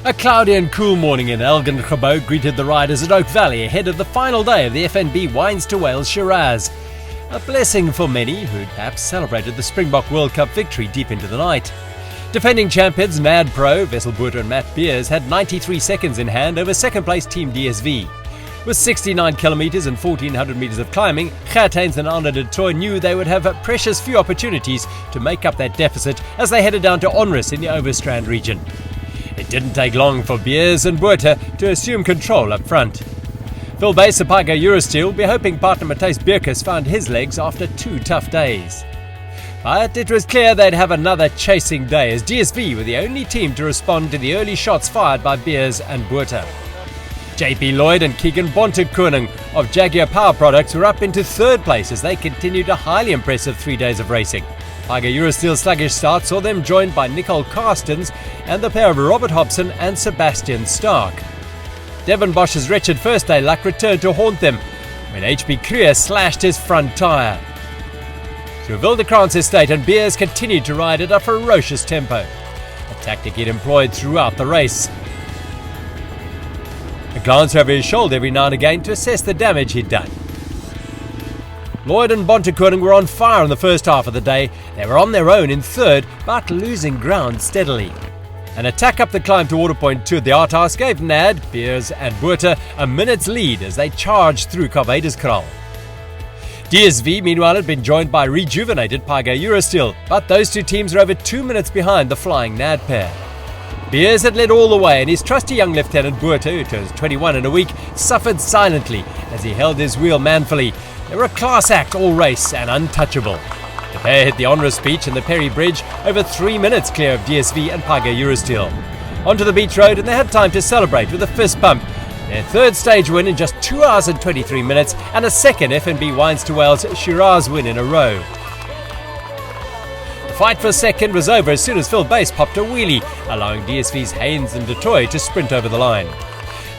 A cloudy and cool morning in Elgin greeted the riders at Oak Valley ahead of the final day of the FNB Wines2Whales Shiraz. A blessing for many who'd perhaps celebrated the Springbok World Cup victory deep into the night. Defending champions NAD Pro, Wessel Botha and Matt Beers had 93 seconds in hand over second-place Team DSV. With 69 kilometres and 1,400 metres of climbing, Gauteng and Arnaud de Troy knew they would have a precious few opportunities to make up that deficit as they headed down to Onrus in the Overstrand region. It didn't take long for Beers and Botha to assume control up front. Phil Bass of Pyga will be hoping partner Matthijs Beerkes found his legs after 2 tough days. But it was clear they'd have another chasing day as DSV were the only team to respond to the early shots fired by Beers and Botha. JP Lloyd and Keegan Bontekoning of Jaguar Power Products were up into third place as they continued a highly impressive 3 days of racing. Pyga sluggish start saw them joined by Nicole Carstens and the pair of Robert Hobson and Sebastian Stark. Devon Bosch's wretched first day luck returned to haunt them when HB Krier slashed his front tyre. Through Wildekrans estate and Beers continued to ride at a ferocious tempo, a tactic he'd employed throughout the race. A glance over his shoulder every now and again to assess the damage he'd done. Lloyd and Bontekoning were on fire in the first half of the day. They were on their own in third, but losing ground steadily. An attack up the climb to water point 2 at the Arthaus gave NAD, Beers and Botha a minute's lead as they charged through Karweiderskraal. DSV, meanwhile, had been joined by rejuvenated Pyga, but those two teams were over 2 minutes behind the flying NAD pair. Beers had led all the way, and his trusty young lieutenant Botha, who turns 21 in a week, suffered silently as he held his wheel manfully. They were a class act all race and untouchable. The pair hit the Onrus Beach and the Perry Bridge over 3 minutes clear of DSV and Pyga. Onto the beach road, and they had time to celebrate with a fist bump. Their third stage win in just 2 hours and 23 minutes and a second FNB Wines2Whales Shiraz win in a row. The fight for second was over as soon as Phil Bass popped a wheelie, allowing DSV's Haynes and de Troy to sprint over the line.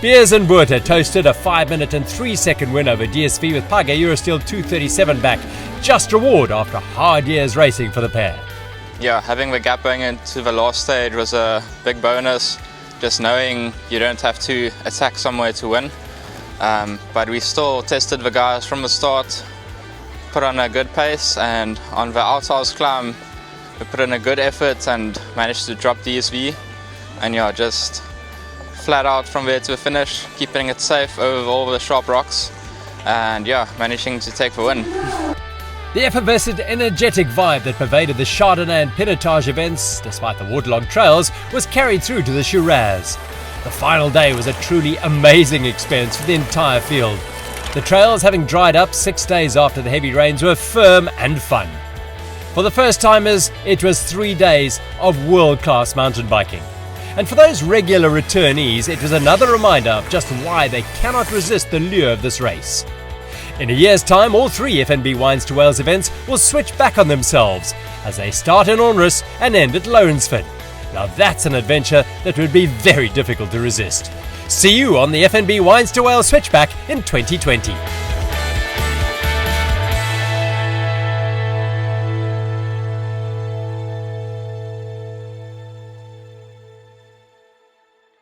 Beers and Botha toasted a 5 minute and 3 second win over DSV with Pyga 237 back. Just reward after a hard year's racing for the pair. Yeah, having the gap going into the last stage was a big bonus. Just knowing you don't have to attack somewhere to win. But we still tested the guys from the start, put on a good pace, and on the Arthaus climb we put in a good effort and managed to drop DSV. And yeah, just flat out from there to the finish, keeping it safe over all the sharp rocks, and yeah, managing to take the win. The effervescent, energetic vibe that pervaded the Chardonnay and Pinotage events, despite the waterlogged trails, was carried through to the Shiraz. The final day was a truly amazing experience for the entire field. The trails, having dried up 6 days after the heavy rains, were firm and fun. For the first-timers, it was 3 days of world-class mountain biking. And for those regular returnees, it was another reminder of just why they cannot resist the lure of this race. In a year's time, all 3 FNB Wines2Whales events will switch back on themselves as they start in Onrus and end at Lawrenceford. Now that's an adventure that would be very difficult to resist. See you on the FNB Wines2Whales switchback in 2020.